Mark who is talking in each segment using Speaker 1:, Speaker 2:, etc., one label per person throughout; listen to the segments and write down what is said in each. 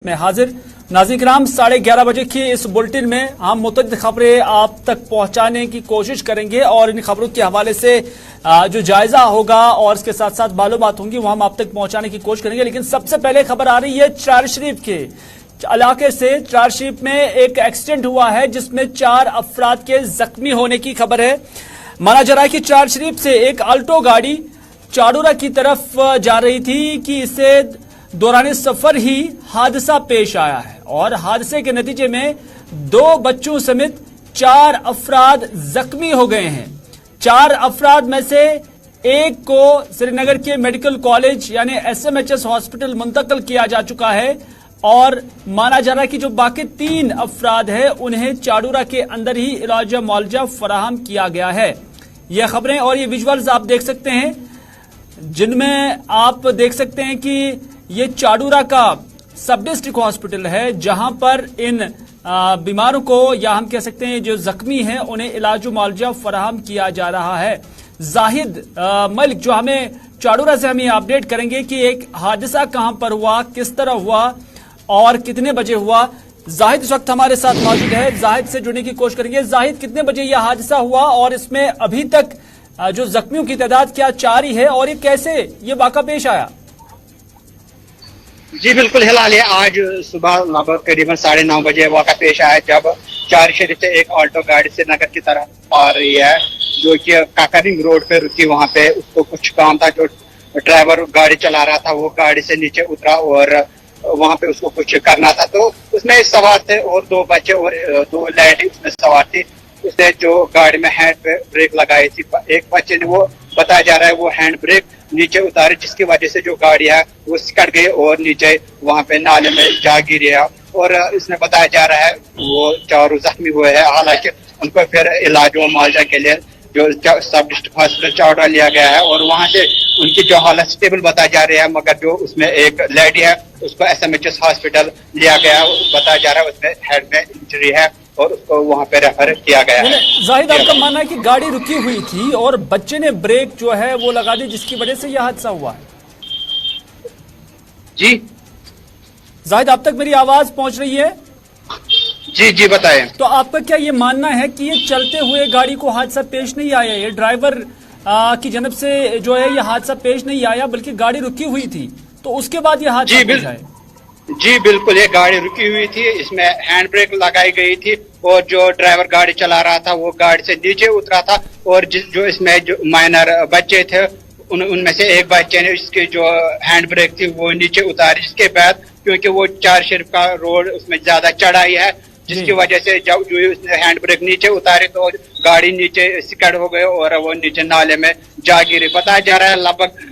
Speaker 1: में हाजिर नाज़रीन किराम 11:30 बजे की इस बुलेटिन में हम मुतअद्दिद खबरें आप तक पहुंचाने की कोशिश करेंगे और इन खबरों के हवाले से जो जायजा होगा और इसके साथ साथ मालूमात होंगी वो हम आप तक पहुंचाने की कोशिश करेंगे। लेकिन सबसे पहले खबर आ रही है चार शरीफ के इलाके से। चार शरीफ में एक एक्सीडेंट हुआ है जिसमें 4 अफराद के जख्मी होने की खबर है। माना जा रहा है कि चार शरीफ से एक अल्टो गाड़ी चाड़ूरा की तरफ जा रही थी कि इसे दौरान सफर ही हादसा पेश आया है और हादसे के नतीजे में 2 बच्चों समेत 4 अफराद जख्मी हो गए हैं। 4 अफराद में से एक को श्रीनगर के मेडिकल कॉलेज यानी SMHS हॉस्पिटल मुंतकिल किया जा चुका है और माना जा रहा है कि जो बाकी 3 अफराद हैं उन्हें चाड़ूरा के अंदर ही इलाज मुआवजा फराहम किया गया है। यह खबरें और ये विजुअल्स आप देख सकते हैं जिनमें आप देख सकते हैं कि ये चाड़ूरा का सब डिस्ट्रिक्ट हॉस्पिटल है जहां पर इन बीमारों को या हम कह सकते हैं जो जख्मी हैं उन्हें इलाज मुआवजा फराहम किया जा रहा है। जाहिद मलिक जो हमें चाड़ूरा से हमें अपडेट करेंगे कि एक हादसा कहां पर हुआ, किस तरह हुआ और कितने बजे हुआ। जाहिद इस वक्त हमारे साथ मौजूद है, जाहिद से जुड़ने की कोशिश करेंगे। जाहिद, कितने बजे यह हादसा हुआ और इसमें अभी तक जो जख्मियों की तादाद क्या जारी है और ये कैसे ये वाक़ा पेश आया?
Speaker 2: जी बिल्कुल हिलाल है। आज सुबह लगभग करीबन 9:30 बजे वाक़ा पेश आया जब चार शरीफ से एक ऑल्टो गाड़ी से नगर की तरफ आ रही है जो कि काकरिंग रोड पे रुकी। वहां पे उसको कुछ काम था, जो ड्राइवर गाड़ी चला रहा था वो गाड़ी से नीचे उतरा और वहां पे उसको कुछ करना था। तो उसमें सवार थे और 2 बच्चे और 2 लेडी उसमें सवार थी। उसने जो गाड़ी में हैंड ब्रेक लगाई थी, एक बच्चे ने वो बताया जा रहा है वो हैंड ब्रेक नीचे उतारे जिसकी वजह से जो गाड़ी है वो सिकट गई और नीचे वहां पे नाले में जा गिरी है। और इसमें बताया जा रहा है वो 4 जख्मी हुए हैं। हालांकि उनको फिर इलाज व मुआवजा के लिए जो सब डिस्ट्रिक्ट हॉस्पिटल चाड़ूरा लिया गया है और वहां से उनकी जो हालत स्टेबल बताई जा रही है। मगर जो उसमें एक लेडी है उसको SMHS हॉस्पिटल लिया गया, बताया जा रहा है उसमें हेड में इंजरी है और उसको वहां पे रेफर किया गया है।
Speaker 1: जाहिद, आपका मानना है कि गाड़ी रुकी हुई थी और बच्चे ने ब्रेक जो है वो लगा दी जिसकी वजह से यह हादसा हुआ है?
Speaker 2: जी
Speaker 1: जाहिद, अब तक मेरी आवाज पहुंच रही है?
Speaker 2: जी बताएं।
Speaker 1: तो आपका क्या ये मानना है कि ये चलते हुए गाड़ी को हादसा पेश नहीं आया, ये ड्राइवर की जानब से जो है ये हादसा पेश नहीं आया बल्कि गाड़ी रुकी हुई थी तो उसके बाद ये हादसा पेश आया?
Speaker 2: जी बिल्कुल, ये गाड़ी रुकी हुई थी, इसमें हैंड ब्रेक लगाई गई थी और जो ड्राइवर गाड़ी चला रहा था वो गाड़ी से नीचे उतरा था और जो इसमें जो माइनर बच्चे थे उनमें से एक बच्चे ने इसकी जो हैंड ब्रेक थी वो नीचे उतारी। इसके बाद क्योंकि वो चार शरीफ का रोड उसमें ज्यादा चढ़ाई है जिसकी वजह से जब जो उसने हैंड ब्रेक नीचे उतारे तो गाड़ी नीचे सिकड़ हो गई और वो नीचे नाले में जा गिरी। बताया जा रहा है लगभग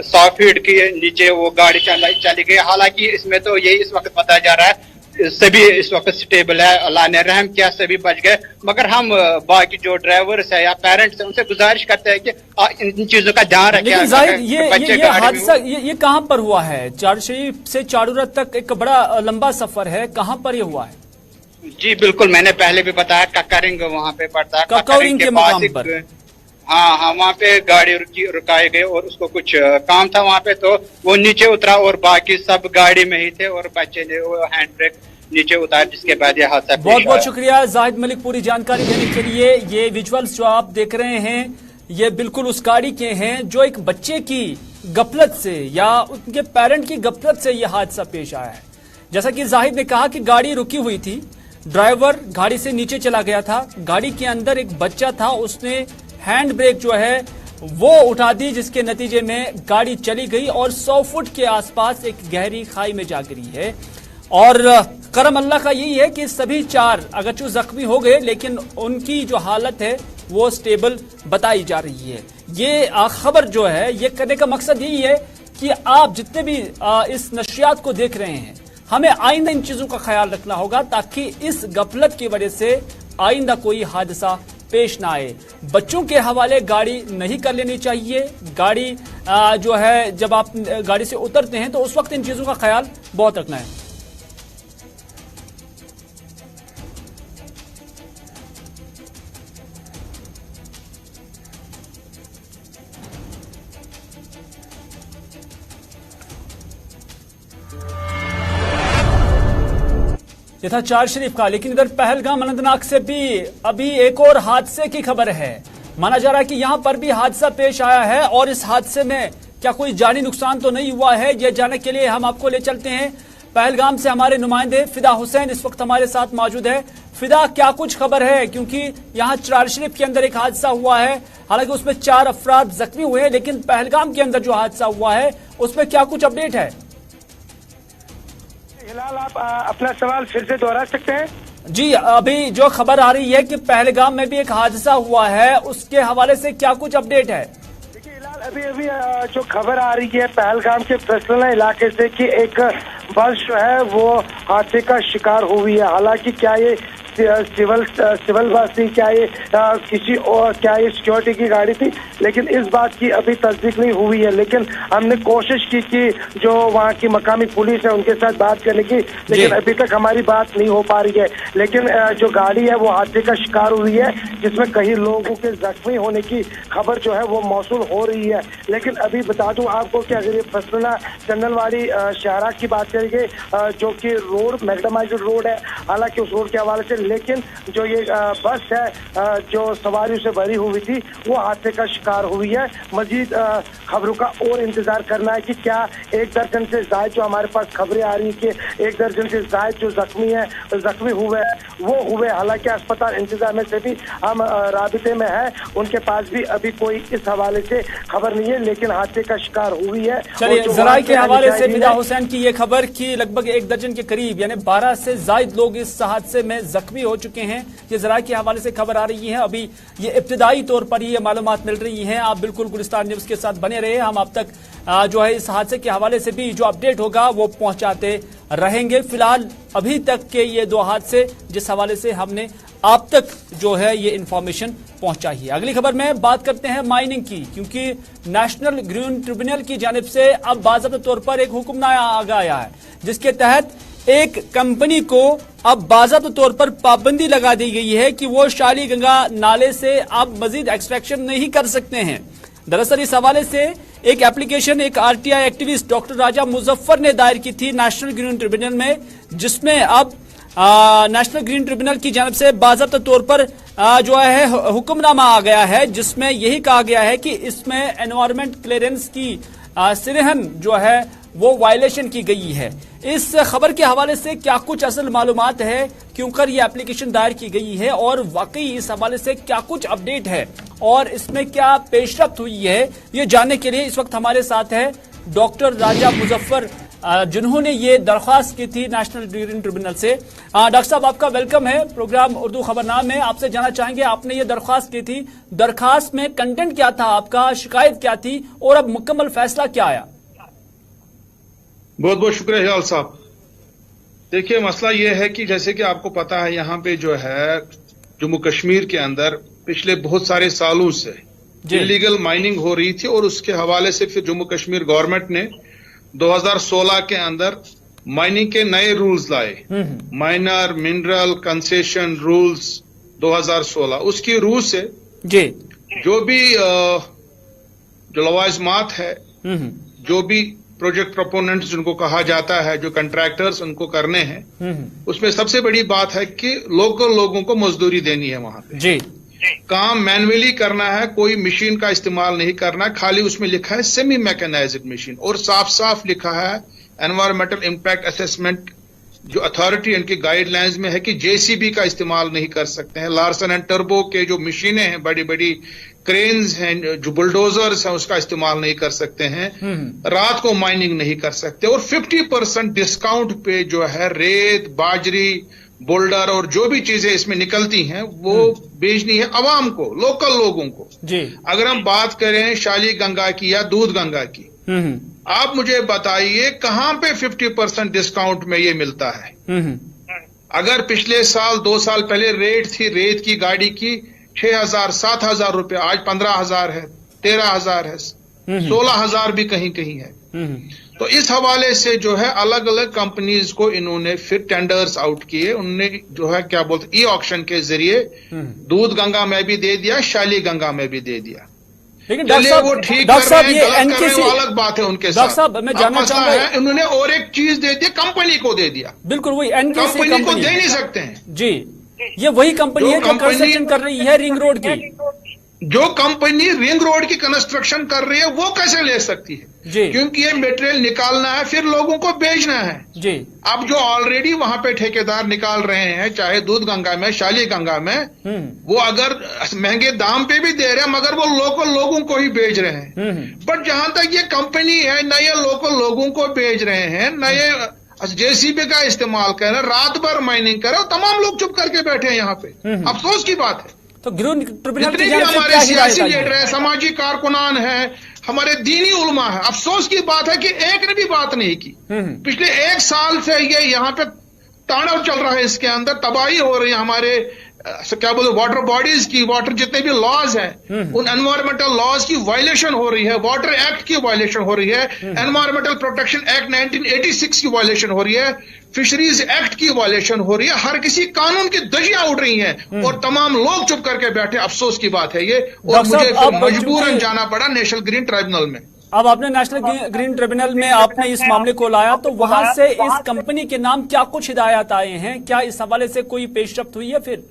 Speaker 2: 100 फीट के नीचे वो गाड़ी चली गई। हालांकि इसमें तो यही इस वक्त बताया जा रहा है सभी इस वक्त स्टेबल है, अल्लाह ने रहम किया, सभी बच गए। मगर हम बाकी जो ड्राइवर्स है या पेरेंट्स है उनसे गुजारिश करते हैं कि इन चीजों का ध्यान रखें।
Speaker 1: लेकिन जाहिद, ये हादसा ये कहाँ पर हुआ है? चार शरीफ से चाड़ूरा तक एक बड़ा लंबा सफर है, कहाँ पर ये हुआ है?
Speaker 2: जी बिल्कुल, मैंने पहले भी बताया ककरिंग वहाँ पे पड़ता है,
Speaker 1: ककरिंग के मकाम पर।
Speaker 2: हाँ, वहाँ पे गाड़ी रुकाई गई और उसको कुछ काम था वहाँ पे तो वो नीचे उतरा और बाकी सब गाड़ी में ही थे और बच्चे ने वो हैंड ब्रेक नीचे उतारा जिसके बाद ये हादसा।
Speaker 1: बहुत बहुत शुक्रिया जाहिद मलिक पूरी जानकारी देने के लिए। ये विजुअल्स जो आप देख रहे हैं ये बिल्कुल उस गाड़ी के हैं जो एक बच्चे की गफलत से या उनके पेरेंट की गफलत से यह हादसा पेश आया है। जैसा कि जाहिद ने कहा कि गाड़ी रुकी हुई थी, ड्राइवर गाड़ी से नीचे चला गया था, गाड़ी के अंदर एक बच्चा था, उसने हैंड ब्रेक जो है वो उठा दी जिसके नतीजे में गाड़ी चली गई और 100 फुट के आसपास एक गहरी खाई में जा गिरी है। और करम अल्लाह का यही है कि सभी 4 अगरचू जख्मी हो गए लेकिन उनकी जो हालत है वो स्टेबल बताई जा रही है। ये खबर जो है ये करने का मकसद यही है कि आप जितने भी इस नशियात को देख रहे हैं हमें आइंदा इन चीजों का ख्याल रखना होगा ताकि इस गफलत की वजह से आइंदा कोई हादसा पेश ना आए। बच्चों के हवाले गाड़ी नहीं कर लेनी चाहिए। गाड़ी जो है जब आप गाड़ी से उतरते हैं तो उस वक्त इन चीजों का ख्याल बहुत रखना है। ये था चार शरीफ का। लेकिन इधर पहलगाम अनंतनाग से भी अभी एक और हादसे की खबर है। माना जा रहा है कि यहां पर भी हादसा पेश आया है और इस हादसे में क्या कोई जानी नुकसान तो नहीं हुआ है, ये जानने के लिए हम आपको ले चलते हैं पहलगाम से। हमारे नुमाइंदे फिदा हुसैन इस वक्त हमारे साथ मौजूद है। फिदा, क्या कुछ खबर है? क्योंकि यहाँ चार शरीफ के अंदर एक हादसा हुआ है, हालांकि उसमें 4 अफराद जख्मी हुए हैं, लेकिन पहलगाम के अंदर जो हादसा हुआ है उसमें क्या कुछ अपडेट है?
Speaker 3: हिलाल, आप अपना सवाल फिर से दोहरा सकते हैं?
Speaker 1: जी, अभी जो खबर आ रही है कि पहलगाम में भी एक हादसा हुआ है, उसके हवाले से क्या कुछ अपडेट है?
Speaker 3: देखिए हिलाल, अभी जो खबर आ रही है पहलगाम के फैसला इलाके से कि एक बस जो है वो हादसे का शिकार हुई है। हालांकि क्या ये सिविल बस थी, क्या ये किसी और, क्या ये सिक्योरिटी की गाड़ी थी, लेकिन इस बात की अभी तस्दीक नहीं हुई है। लेकिन हमने कोशिश की कि जो वहाँ की मकामी पुलिस है उनके साथ बात करने की, लेकिन अभी तक हमारी बात नहीं हो पा रही है। लेकिन जो गाड़ी है वो हादसे का शिकार हुई है, जिसमें कई लोगों के जख्मी होने की खबर जो है वो मौसूल हो रही है। लेकिन अभी बता दूं आपको कि अगर ये फसला चंदनवाड़ी शहरा की बात करेंगे, जो कि रोड मैग्डामाइज्ड रोड है, हालांकि उस रोड के हवाले से, लेकिन जो ये बस है जो सवारियों से भरी हुई थी वो हादसे का शिकार हुई है। मजीद खबरों का और इंतजार करना है कि क्या 1 दर्जन से ज्यादा जो हमारे पास खबरें आ रही है कि 1 दर्जन से ज्यादा जो जख्मी हुए वो हुए। हालांकि अस्पताल इंतजाम से भी हम राबिते में हैं, उनके पास भी अभी कोई इस हवाले से खबर नहीं है, लेकिन हादसे का शिकार हुई है।
Speaker 1: चलिए, जराये के हवाले से फिदा हुसैन की ये खबर कि लगभग 1 दर्जन के करीब यानी 12 से ज्यादा लोग इस हादसे में जख्मी हो चुके हैं, ये जराये के हवाले से खबर आ रही है। अभी ये इब्तिदाई तौर पर ये मालूमात मिल रही हैं। आप बिल्कुल गुलिस्तान न्यूज के साथ बने रहे, हम आप तक जो है इस हादसे के हवाले से भी जो अपडेट होगा वो पहुंचाते रहेंगे। फिलहाल अभी तक के ये 2 हादसे जिस हवाले से हमने आप तक जो है ये इंफॉर्मेशन पहुंचाई है। अगली खबर में बात करते हैं माइनिंग की, क्योंकि नेशनल ग्रीन ट्रिब्यूनल की जानिब से अब बाज़ाब्ता तौर पर एक हुक्मनामा आ गया है, जिसके तहत एक कंपनी को अब बाज़ाब्ता तौर पर पाबंदी लगा दी गई है कि वो शाली गंगा नाले से अब मजीद एक्सट्रैक्शन नहीं कर सकते हैं। दरअसल इस हवाले से एक एप्लीकेशन एक आरटीआई एक्टिविस्ट डॉक्टर राजा मुजफ्फर ने दायर की थी नेशनल ग्रीन ट्रिब्यूनल में, जिसमें अब नेशनल ग्रीन ट्रिब्यूनल की जानिब से बाज़ाब्ता तौर पर जो है हुक्मनामा आ गया है, जिसमें यही कहा गया है कि इसमें एनवायरमेंट क्लियरेंस की सिरहन जो है वो वायलेशन की गई है। इस खबर के हवाले से क्या कुछ असल मालूमात है, क्यों कर ये एप्लीकेशन दायर की गई है और वाकई इस हवाले से क्या कुछ अपडेट है और इसमें क्या पेशरफ्त हुई है, ये जानने के लिए इस वक्त हमारे साथ है डॉक्टर राजा मुजफ्फर, जिन्होंने ये दरख्वास्त की थी नेशनल ग्रीन ट्रिब्यूनल से। डॉक्टर साहब, आपका वेलकम है प्रोग्राम उर्दू खबरनाम में। आपसे जानना चाहेंगे, आपने ये दरख्वास्त की थी, दरख्वास्त में कंटेंट क्या था आपका, शिकायत क्या थी और अब मुकम्मल फैसला क्या आया?
Speaker 4: बहुत बहुत शुक्रिया हिलाल साहब। देखिए, मसला यह है कि जैसे कि आपको पता है, यहाँ पे जो है जम्मू कश्मीर के अंदर पिछले बहुत सारे सालों से इलीगल माइनिंग हो रही थी और उसके हवाले से फिर जम्मू कश्मीर गवर्नमेंट ने 2016 के अंदर माइनिंग के नए रूल्स लाए, माइनर मिनरल कंसेशन रूल्स 2016। उसकी रूल से जो भी जो लवाजमात है, जो भी प्रोजेक्ट प्रोपोनेंट्स जिनको कहा जाता है, जो कंट्रैक्टर्स उनको करने हैं, उसमें सबसे बड़ी बात है कि लोकल लोगों को मजदूरी देनी है। वहां पे जी काम मैनुअली करना है, कोई मशीन का इस्तेमाल नहीं करना। खाली उसमें लिखा है सेमी मैकेनाइज्ड मशीन और साफ साफ लिखा है एनवायरमेंटल इम्पैक्ट असेसमेंट जो अथॉरिटी इनकी गाइडलाइंस में है कि जेसीबी का इस्तेमाल नहीं कर सकते हैं। लार्सन एंड टर्बो के जो मशीनें हैं, बड़ी बड़ी क्रेन्स हैं, जो बुलडोजर्स हैं, उसका इस्तेमाल नहीं कर सकते हैं। रात को माइनिंग नहीं कर सकते और 50% डिस्काउंट पे जो है रेत, बाजरी, बोल्डर और जो भी चीजें इसमें निकलती हैं वो बेचनी है अवाम को, लोकल लोगों को जी। अगर हम बात करें शाली गंगा की या दूध गंगा की, आप मुझे बताइए कहां पे 50% डिस्काउंट में ये मिलता है? अगर पिछले साल 2 साल पहले रेट थी रेत की गाड़ी की 6,000 7,000 रुपए, आज 15,000 है, 13,000 है, 16,000 भी कहीं कहीं है। तो इस हवाले से जो है अलग अलग कंपनीज को इन्होंने फिर टेंडर्स आउट किए। उन्होंने जो है क्या बोलते ई ऑक्शन के जरिए दूध गंगा में भी दे दिया, शाली गंगा में भी दे दिया।
Speaker 1: लेकिन
Speaker 4: चलिए
Speaker 1: डॉक्टर
Speaker 4: वो
Speaker 1: साहब,
Speaker 4: ठीक
Speaker 1: डॉक्टर
Speaker 4: कर
Speaker 1: साहब,
Speaker 4: रहे हैं,
Speaker 1: ये
Speaker 4: गलत कर रहे हैं,
Speaker 1: NKC
Speaker 4: वो अलग बात है उनके साथ।
Speaker 1: डॉक्टर साहब, मैं जानना
Speaker 4: मसला
Speaker 1: चाहूंगा
Speaker 4: है, उन्होंने और एक चीज दे दी, कंपनी को दे दिया।
Speaker 1: बिल्कुल वही NKC
Speaker 4: कंपनी को
Speaker 1: कंपनी
Speaker 4: दे
Speaker 1: है।
Speaker 4: नहीं सकते हैं।
Speaker 1: जी, ये वही कंपनी
Speaker 4: जो
Speaker 1: है जो
Speaker 4: कंपनी-
Speaker 1: कंस्ट्रक्शन कर रही है रिंग रोड की।
Speaker 4: जो कंपनी रिंग रोड की कंस्ट्रक्शन कर रही है वो कैसे ले सकती है?
Speaker 1: जी
Speaker 4: क्योंकि ये मटेरियल निकालना है, फिर लोगों को बेचना है।
Speaker 1: जी।
Speaker 4: अब जो ऑलरेडी वहां पे ठेकेदार निकाल रहे हैं, चाहे दूध गंगा में, शाली गंगा में, वो अगर महंगे दाम पे भी दे रहे हैं मगर वो लोकल लोगों को ही बेच रहे हैं। बट जहां तक ये कंपनी है, नए लोकल लोगों को बेच रहे हैं, नए जेसीबी का इस्तेमाल कर रहे हैं, रात भर माइनिंग कर रहे हैं, तमाम लोग चुप करके बैठे हैं यहाँ पे। अफसोस की बात है।
Speaker 1: तो गृह ट्रिब्यूनल
Speaker 4: जितने
Speaker 1: की
Speaker 4: भी
Speaker 1: जानिब से
Speaker 4: हमारे
Speaker 1: क्या
Speaker 4: सियासी
Speaker 1: हिदायत आई
Speaker 4: लीडर
Speaker 1: है?
Speaker 4: है, समाजी कारकुनान है, हमारे दीनी उलमा है, अफसोस की बात है कि एक ने भी बात नहीं की। पिछले 1 साल से ये यहाँ पे तांडव चल रहा है, इसके अंदर तबाही हो रही है हमारे क्या बोले वाटर बॉडीज की, वाटर जितने भी लॉज हैं उन एनवायरमेंटल लॉज की वायलेशन हो रही है, वाटर एक्ट की वायलेशन हो रही है, एनवायरमेंटल प्रोटेक्शन एक्ट 1986 की वायलेशन हो रही है, फिशरीज एक्ट की वायलेशन हो रही है, हर किसी कानून की धज्जियां उड़ रही हैं और तमाम लोग चुप करके बैठे। अफसोस की बात है ये, और
Speaker 1: डॉक्टर
Speaker 4: मुझे
Speaker 1: साहब,
Speaker 4: फिर
Speaker 1: अब
Speaker 4: मजबूरन
Speaker 1: चूंकि-
Speaker 4: जाना पड़ा नेशनल ग्रीन ट्राइब्यूनल में।
Speaker 1: अब आपने नेशनल ग्रीन ट्रिब्यूनल में आपने इस मामले को लाया, तो वहां से इस कंपनी के नाम क्या कुछ हिदायत आए हैं? क्या इस हवाले से कोई पेशरफ्त हुई है? फिर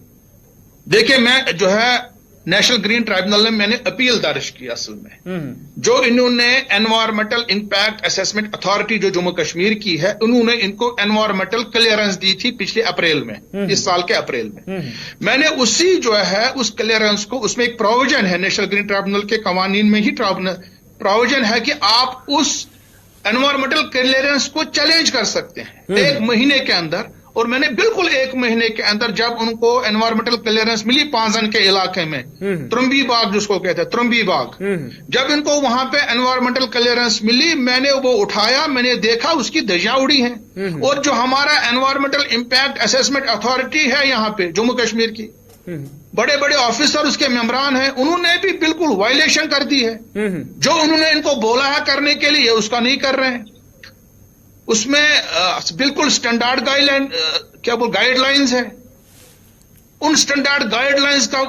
Speaker 4: देखिए, मैं जो है नेशनल ग्रीन ट्राइब्यूनल में मैंने अपील दर्ज की असल में। जो इन्होंने एनवायरमेंटल इंपैक्ट असेसमेंट अथॉरिटी जो जम्मू कश्मीर की है, उन्होंने इनको एनवायरमेंटल क्लियरेंस दी थी पिछले अप्रैल में, इस साल के अप्रैल में। मैंने उसी जो है उस क्लियरेंस को, उसमें एक प्रोविजन है नेशनल ग्रीन ट्राइब्यूनल के कवानीन में ही प्रोविजन है कि आप उस एनवायरमेंटल क्लियरेंस को चैलेंज कर सकते हैं 1 महीने के अंदर। और मैंने बिल्कुल 1 महीने के अंदर, जब उनको एनवायरमेंटल क्लियरेंस मिली पांजन के इलाके में, त्रुम्बी बाग जिसको कहते हैं, त्रुम्बी बाग, जब इनको वहां पे एनवायरमेंटल क्लियरेंस मिली, मैंने वो उठाया, मैंने देखा उसकी धज्जियां उड़ी हैं। और जो हमारा एनवायरमेंटल इंपैक्ट असेसमेंट अथॉरिटी है यहाँ पे जम्मू कश्मीर की, बड़े बड़े ऑफिसर उसके मेंबरान हैं, उन्होंने भी बिल्कुल वायलेशन कर दी है। जो उन्होंने इनको बोला है करने के लिए उसका नहीं कर रहे हैं। उसमें बिल्कुल स्टैंडर्ड गाइडलाइंस है। उन स्टैंडर्ड गाइडलाइंस का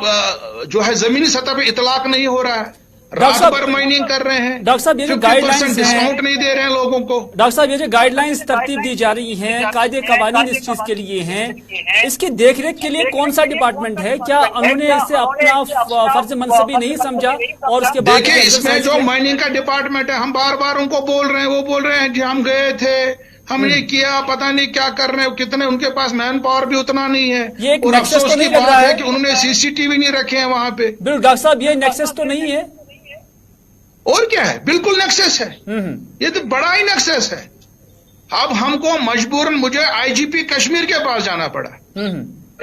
Speaker 4: जो है जमीनी सतह पे इतलाक नहीं हो रहा है। रात भर माइनिंग कर रहे हैं।
Speaker 1: डॉक्टर साहब, ये जो गाइडलाइंस
Speaker 4: डिस्काउंट नहीं दे रहे हैं लोगों को।
Speaker 1: डॉक्टर साहब, ये जो गाइडलाइंस तरतीब दी जा रही हैं, कायदे कवानीन इस चीज के लिए हैं, इसकी देखरेख के लिए कौन सा डिपार्टमेंट है? क्या उन्होंने इसे अपना फर्ज मनसबी नहीं समझा? और उसके बाद
Speaker 4: देखिए, इसमें जो माइनिंग का डिपार्टमेंट है, हम बार बार उनको बोल रहे हैं, वो बोल रहे हैं जी हम गए थे, हमने किया, पता नहीं क्या कर रहे हैं, कितने उनके पास मैन पावर भी उतना नहीं है।
Speaker 1: ये एक
Speaker 4: और
Speaker 1: नेक्सस
Speaker 4: अफसोस
Speaker 1: तो नहीं
Speaker 4: की
Speaker 1: लग
Speaker 4: बात
Speaker 1: रहा
Speaker 4: है
Speaker 1: है
Speaker 4: कि उन्होंने सीसीटीवी नहीं रखे हैं वहां पे।
Speaker 1: बिल्कुल डॉक्टर साहब, ये नेक्सस तो नहीं है?
Speaker 4: और क्या है, बिल्कुल नेक्सस है। ये तो बड़ा ही नेक्सस है। अब हमको मजबूरन मुझे आईजीपी कश्मीर के पास जाना पड़ा।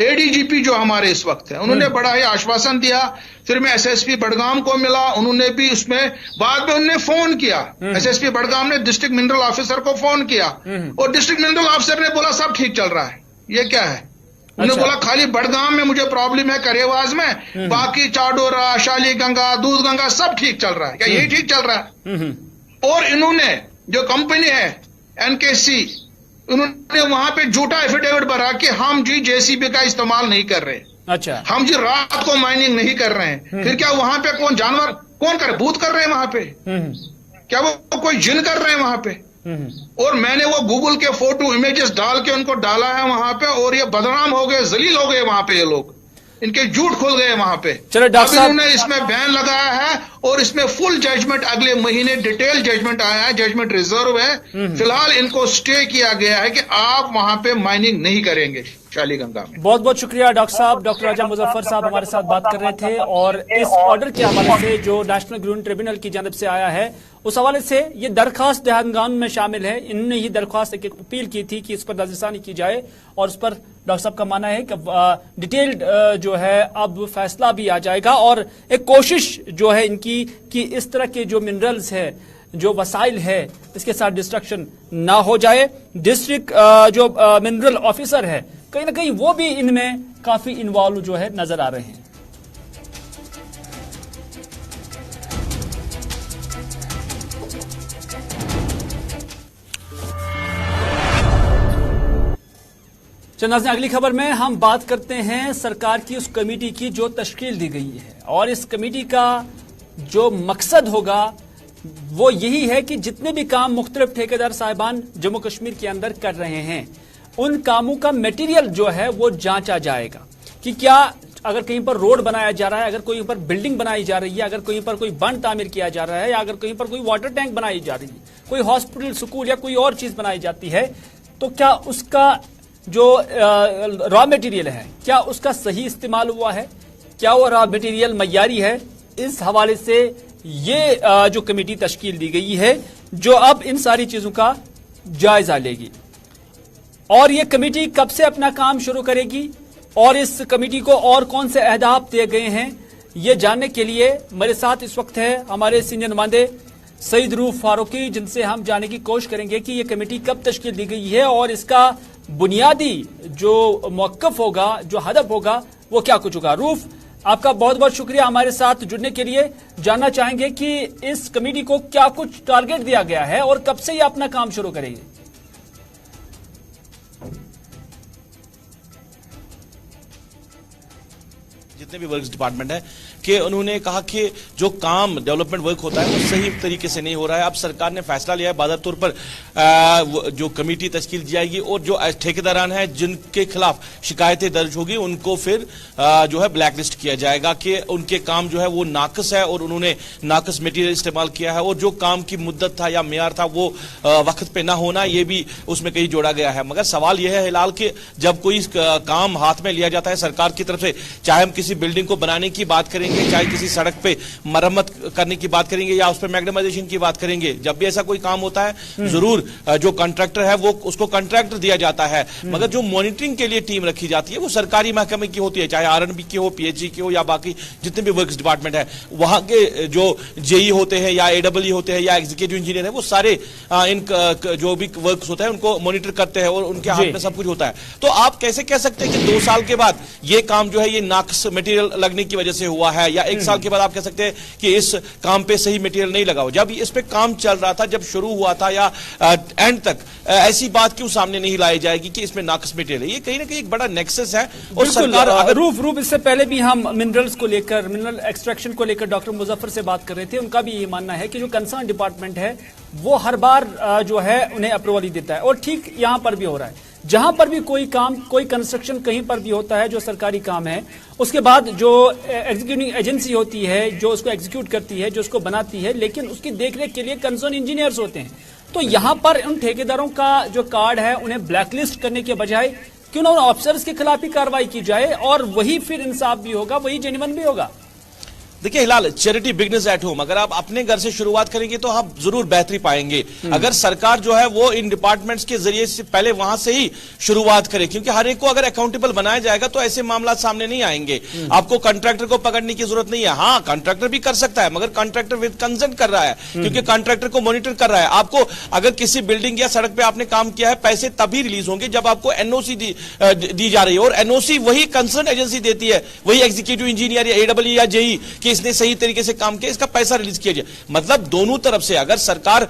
Speaker 4: एडीजीपी जो हमारे इस वक्त है, उन्होंने बड़ा ही आश्वासन दिया। फिर मैं एसएसपी बड़गाम को मिला, उन्होंने भी उसमें बाद में उन्होंने फोन किया। एसएसपी बड़गाम ने डिस्ट्रिक्ट मिनरल ऑफिसर को फोन किया और डिस्ट्रिक्ट मिनरल ऑफिसर ने बोला सब ठीक चल रहा है। ये क्या है? उन्होंने बोला खाली बड़गाम में मुझे प्रॉब्लम है, करेवाज में, बाकी चाडोरा, शाली गंगा, दूध गंगा सब ठीक चल रहा है। क्या यही ठीक चल रहा है? और इन्होंने जो कंपनी है एनकेसी, उन्होंने वहां पे झूठा एफिडेविट भरा कि हम जी जेसीबी का इस्तेमाल नहीं कर रहे।
Speaker 1: अच्छा,
Speaker 4: हम जी रात को माइनिंग नहीं कर रहे हैं। फिर क्या वहां पे कौन जानवर कौन करे, भूत कर रहे हैं वहां पे? क्या वो कोई जिन कर रहे हैं वहां पे? और मैंने वो गूगल के फोटो इमेजेस डाल के उनको डाला है वहां पे, और ये बदनाम हो गए, जलील हो गए वहां पे, ये लोग इनके झूठ खुल गए वहां पे।
Speaker 1: चलो डॉक्टर साहब,
Speaker 4: इन्होंने इसमें बैन लगाया है और इसमें फुल जजमेंट अगले महीने डिटेल जजमेंट आया है, जजमेंट रिजर्व है। फिलहाल इनको स्टे किया गया है कि आप वहां पे माइनिंग नहीं करेंगे शाली गंगा में।
Speaker 1: बहुत बहुत शुक्रिया डॉक्टर साहब। डॉक्टर राजा मुजफ्फर साहब हमारे साथ बात कर रहे थे, और इस ऑर्डर के हवाले से जो नेशनल ग्रीन ट्रिब्यूनल की जानब से आया है, उस हवाले से ये दरखास्त देहान में शामिल है। इन्होंने ही दरखास्त एक अपील की थी कि इस पर नजरसानी की जाए, और उस पर डॉक्टर साहब का मानना है कि डिटेल्ड जो है अब फैसला भी आ जाएगा। और एक कोशिश जो है इनकी कि इस तरह के जो मिनरल्स है, जो वसाइल है, इसके साथ डिस्ट्रक्शन ना हो जाए। डिस्ट्रिक्ट जो मिनरल ऑफिसर है, कहीं ना कहीं वो भी इनमें काफी इन्वॉल्व जो है नजर आ रहे हैं। चंदाज़, अगली खबर में हम बात करते हैं सरकार की उस कमेटी की जो तश्कील दी गई है, और इस कमेटी का जो मकसद होगा वो यही है कि जितने भी काम मुख्तलिफ ठेकेदार साहिबान जम्मू कश्मीर के अंदर कर रहे हैं, उन कामों का मटेरियल जो है वो जांचा जाएगा कि क्या अगर कहीं पर रोड बनाया जा रहा है, अगर कहीं पर बिल्डिंग बनाई जा रही है, अगर कहीं पर कोई बंद तामीर किया जा रहा है, या अगर कहीं पर कोई वाटर टैंक बनाई जा रही है, कोई हॉस्पिटल, स्कूल या कोई और चीज बनाई जाती है, तो क्या उसका जो रॉ मटेरियल है क्या उसका सही इस्तेमाल हुआ है, क्या वो रॉ मटेरियल मय्यारी है। इस हवाले से ये जो कमेटी तश्कील दी गई है जो अब इन सारी चीजों का जायजा लेगी। और ये कमेटी कब से अपना काम शुरू करेगी और इस कमेटी को और कौन से अहदाफ दिए गए हैं, ये जानने के लिए मेरे साथ इस वक्त है हमारे सीनियर नुमाइंदे सईद रूफ फारूकी, जिनसे हम जानने की कोशिश करेंगे कि ये कमेटी कब तश्कील दी गई है और इसका बुनियादी जो मौक़िफ़ होगा, जो हदफ होगा, वो क्या कुछ होगा। रूफ, आपका बहुत बहुत शुक्रिया हमारे साथ जुड़ने के लिए। जानना चाहेंगे कि इस कमेटी को क्या कुछ टारगेट दिया गया है और कब से ये अपना काम शुरू करेगी।
Speaker 5: जितने भी वर्क्स डिपार्टमेंट है कि उन्होंने कहा कि जो काम डेवलपमेंट वर्क होता है वो सही तरीके से नहीं हो रहा है। अब सरकार ने फैसला लिया है बादर तौर पर जो कमेटी तश्कील की जाएगी और जो ठेकेदारान हैं जिनके खिलाफ शिकायतें दर्ज होगी उनको फिर जो है ब्लैकलिस्ट किया जाएगा कि उनके काम जो है वो नाकस है और उन्होंने नाकस मटेरियल इस्तेमाल किया है और जो काम की मुद्दत था या मेयार था वो वक्त पे ना होना, ये भी उसमें कहीं जोड़ा गया है। मगर सवाल यह है हिलाल कि जब कोई काम हाथ में लिया जाता है सरकार की तरफ से, चाहे हम किसी बिल्डिंग को बनाने की बात करेंगे, चाहे किसी सड़क पे मरम्मत करने की बात करेंगे या उस पर मैग्नेमाइजेशन की बात करेंगे, जब भी ऐसा कोई काम होता है जरूर जो कॉन्ट्रैक्टर है वो उसको कॉन्ट्रैक्ट दिया जाता है, मगर जो मॉनिटरिंग के लिए टीम रखी जाती है वो सरकारी महकमे की होती है, चाहे आरएनबी की हो, पीएचई की हो या बाकी जितने भी वर्क्स डिपार्टमेंट है। वहां के जो जेई होते हैं या एडब्ल्यू होते हैं या एग्जीक्यूटिव इंजीनियर है वो सारे इन जो भी वर्क्स होता है उनको मॉनिटर करते हैं और उनके हाथ में सब कुछ होता है। तो आप कैसे कह सकते हैं कि 2 साल के बाद ये काम जो है ये नाकस मटेरियल लगने की वजह से हुआ है, या 1 साल के बाद आप कह सकते हैं कि इस काम पे सही मटेरियल नहीं लगा हो। जब इस पे काम चल रहा था, जब शुरू हुआ था या एंड तक, ऐसी बात क्यों सामने नहीं लाई जाएगी कि इसमें नाकस मटेरियल है? ये कहीं ना कहीं एक बड़ा नेक्सस है। और सरकार
Speaker 1: रूफ इससे पहले भी हम मिनरल्स को लेकर, मिनरल एक्सट्रैक्शन को लेकर डॉक्टर मुजफ्फर से बात कर रहे थे। उनका भी ये मानना है कि जो कंसर्न डिपार्टमेंट है वो हर बार जो है उन्हें अप्रूवल ही देता है और ठीक यहां पर भी हो रहा है। जहां पर भी कोई काम, कोई कंस्ट्रक्शन कहीं पर भी होता है जो सरकारी काम है, उसके बाद जो एग्जीक्यूटिंग एजेंसी होती है जो उसको एग्जीक्यूट करती है, जो उसको बनाती है, लेकिन उसकी देखरेख के लिए कंसर्न इंजीनियर्स होते हैं। तो यहां पर उन ठेकेदारों का जो कार्ड है उन्हें ब्लैकलिस्ट करने के बजाय क्यों ना उन ऑफिसर्स के खिलाफ ही कार्रवाई की जाए और वही फिर इंसाफ भी होगा, वही जेन्युइन भी होगा।
Speaker 5: देखिए हिलाल, चैरिटी बिगनेस एट होम, अगर आप अपने घर से शुरुआत करेंगे तो आप जरूर बेहतरी पाएंगे। अगर सरकार जो है वो इन डिपार्टमेंट्स के जरिए से पहले वहां से ही शुरुआत करे, क्योंकि हर एक को अगर अकाउंटेबल बनाया जाएगा तो ऐसे मामला सामने नहीं आएंगे। आपको कॉन्ट्रैक्टर को पकड़ने की जरूरत नहीं है। हाँ, कॉन्ट्रैक्टर भी कर सकता है, मगर कॉन्ट्रैक्टर विद कंसेंट कर रहा है, क्योंकि कॉन्ट्रैक्टर को मॉनिटर कर रहा है। आपको अगर किसी बिल्डिंग या सड़क पे आपने काम किया है, पैसे तभी रिलीज होंगे जब आपको एनओसी दी जा रही है, और एनओसी वही कंसर्न एजेंसी देती है, वही एग्जीक्यूटिव इंजीनियर या एडब्ल्यू या जेई कि इसने सही तरीके से काम किया, इसका पैसा रिलीज किया जाए। मतलब दोनों तरफ से अगर सरकार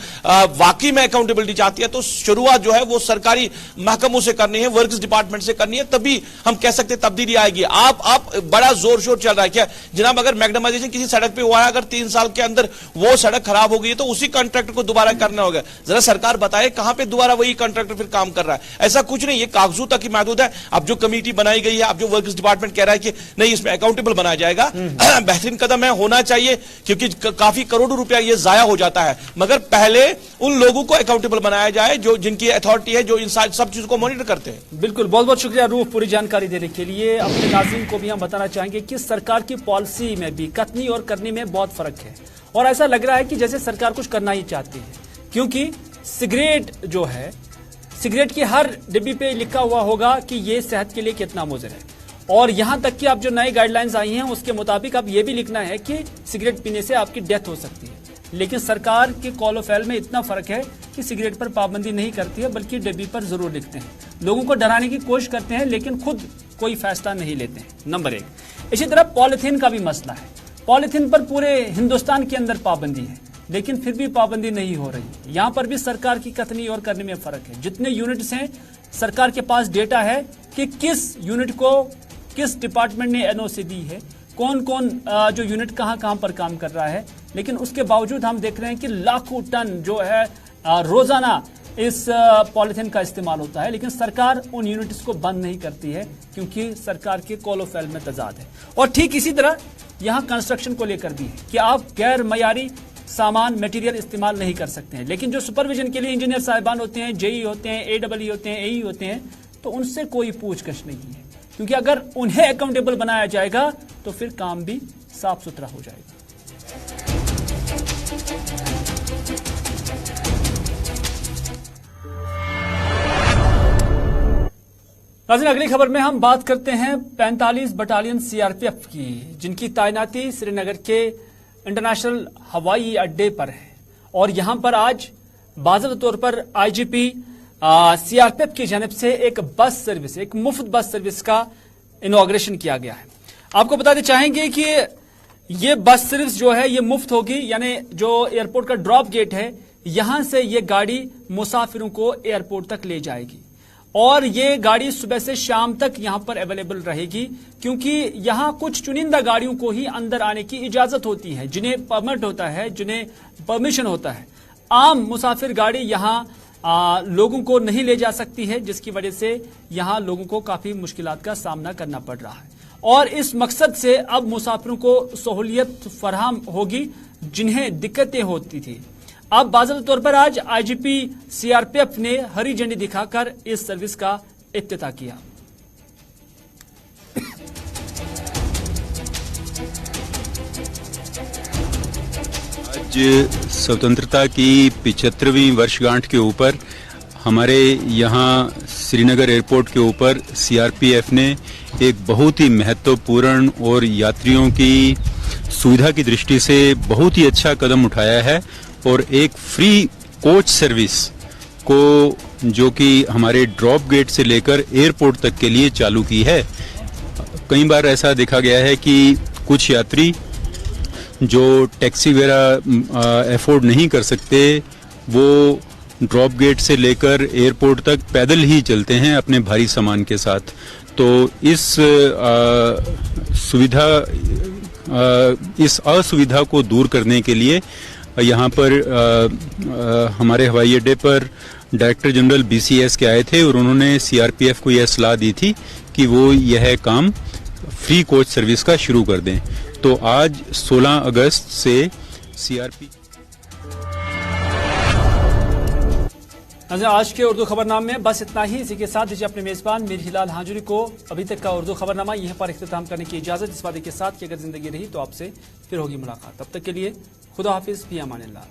Speaker 5: वाकई में अकाउंटेबिलिटी चाहती है तो शुरुआत जो है वो सरकारी महकमों से करनी है, वर्क्स डिपार्टमेंट से करनी है, तभी हम कह सकते हैं तब्दीली आएगी। आप बड़ा जोर शोर चल रहा है क्या जनाब? अगर मैग्नेमाइजेशन किसी सड़क पे हुआ है, अगर 3 साल के अंदर वो सड़क खराब हो गई तो उसी कॉन्ट्रैक्टर को दोबारा करना होगा। जरा सरकार बताए कहां पे दोबारा वही कॉन्ट्रैक्टर फिर काम कर रहा है? ऐसा कुछ नहीं, ये कागजों तक ही महदूद है। अब जो कमेटी बनाई गई है, अब जो वर्क्स डिपार्टमेंट कह रहा है कि नहीं इसमें अकाउंटेबल बनाया जाएगा, बेहतरीन कदम है, होना चाहिए, क्योंकि काफी करोड़ों रुपया ये जाया हो जाता है। मगर पहले उन लोगों को अकाउंटेबल बनाया जाए जो जिनकी अथॉरिटी है, जो इन सब चीजों को मॉनिटर करते हैं।
Speaker 1: बिल्कुल, बहुत बहुत शुक्रिया रूफ पूरी जानकारी देने के लिए। अपने नाज़रीन को भी हम बताना चाहेंगे कि सरकार की पॉलिसी में भी कथनी और करनी में बहुत फर्क है और ऐसा लग रहा है कि जैसे सरकार कुछ करना ही चाहती है, क्योंकि सिगरेट जो है, सिगरेट की हर डिब्बी पे लिखा हुआ होगा कि ये सेहत के लिए कितना मुज़र है, और यहां तक कि अब जो नई गाइडलाइंस आई हैं उसके मुताबिक अब ये भी लिखना है कि सिगरेट पीने से आपकी डेथ हो सकती है। लेकिन सरकार के कॉल ऑफ फेल में इतना फर्क है कि सिगरेट पर पाबंदी नहीं करती है, बल्कि डिब्बी पर जरूर लिखते हैं, लोगों को डराने की कोशिश करते हैं, लेकिन खुद कोई फैसला नहीं लेते हैं। नंबर 1। इसी तरह पॉलिथीन का भी मसला है। पॉलिथीन पर पूरे हिंदुस्तान के अंदर पाबंदी है, लेकिन फिर भी पाबंदी नहीं हो रही। यहां पर भी सरकार की कथनी और करने में फर्क है। जितने यूनिट्स हैं, सरकार के पास डेटा है कि किस यूनिट को किस डिपार्टमेंट ने एनओसी दी है, कौन कौन जो यूनिट कहां पर काम कर रहा है, लेकिन उसके बावजूद हम देख रहे हैं कि लाखों टन जो है रोजाना इस पॉलिथीन का इस्तेमाल होता है, लेकिन सरकार उन यूनिट्स को बंद नहीं करती है क्योंकि सरकार के कौल फैल में तजाद है। और ठीक इसी तरह यहां कंस्ट्रक्शन को लेकर भी है कि आप गैर मयारी सामान मटेरियल इस्तेमाल नहीं कर सकते हैं, लेकिन जो सुपरविजन के लिए इंजीनियर साहिबान होते हैं, जेई होते हैं, AEE होते हैं, AE होते हैं, तो उनसे कोई पूछगछ नहीं है, क्योंकि अगर उन्हें अकाउंटेबल बनाया जाएगा तो फिर काम भी साफ सुथरा हो जाएगा। नाज़रीन, अगली खबर में हम बात करते हैं 45 बटालियन CRPF की, जिनकी तैनाती श्रीनगर के इंटरनेशनल हवाई अड्डे पर है। और यहां पर आज बाज़ाब्ता तौर पर IGP CRPF की जानिब से एक बस सर्विस, एक मुफ्त बस सर्विस का इनॉग्रेशन किया गया है। आपको बताते चाहेंगे कि ये बस सर्विस जो है ये मुफ्त होगी, यानी जो एयरपोर्ट का ड्रॉप गेट है यहां से ये गाड़ी मुसाफिरों को एयरपोर्ट तक ले जाएगी और ये गाड़ी सुबह से शाम तक यहां पर अवेलेबल रहेगी, क्योंकि यहां कुछ चुनिंदा गाड़ियों को ही अंदर आने की इजाजत होती है, जिन्हें परमिट होता है, जिन्हें परमिशन होता है। आम मुसाफिर गाड़ी यहां लोगों को नहीं ले जा सकती है, जिसकी वजह से यहां लोगों को काफी मुश्किलात का सामना करना पड़ रहा है। और इस मकसद से अब मुसाफिरों को सहूलियत फराहम होगी जिन्हें दिक्कतें होती थी। अब बाज़ाब्ता तौर पर आज IGP CRPF ने हरी झंडी दिखाकर इस सर्विस का इफ्तिताह किया।
Speaker 6: आज स्वतंत्रता की 75वीं वर्षगांठ के ऊपर हमारे यहाँ श्रीनगर एयरपोर्ट के ऊपर CRPF ने एक बहुत ही महत्वपूर्ण और यात्रियों की सुविधा की दृष्टि से बहुत ही अच्छा कदम उठाया है और एक फ्री कोच सर्विस को जो कि हमारे ड्रॉप गेट से लेकर एयरपोर्ट तक के लिए चालू की है। कई बार ऐसा देखा गया है कि कुछ यात्री जो टैक्सी वगैरह अफोर्ड नहीं कर सकते वो ड्रॉप गेट से लेकर एयरपोर्ट तक पैदल ही चलते हैं अपने भारी सामान के साथ। तो इस असुविधा को दूर करने के लिए यहाँ पर हमारे हवाई अड्डे पर डायरेक्टर जनरल BCS के आए थे और उन्होंने CRPF को यह सलाह दी थी कि वो यह काम फ्री कोच सर्विस का शुरू कर दें। तो आज 16 अगस्त से
Speaker 1: आज के उर्दू खबरनामे में बस इतना ही। इसी के साथ दीजिए अपने मेजबान मीर हिलाल हाजुरी को अभी तक का उर्दू खबरनामा यहीं पर इख्तिताम करने की इजाजत, इस वादे के साथ कि अगर जिंदगी रही तो आपसे फिर होगी मुलाकात। तब तक के लिए खुदा हाफिज, फी अमानिल्लाह।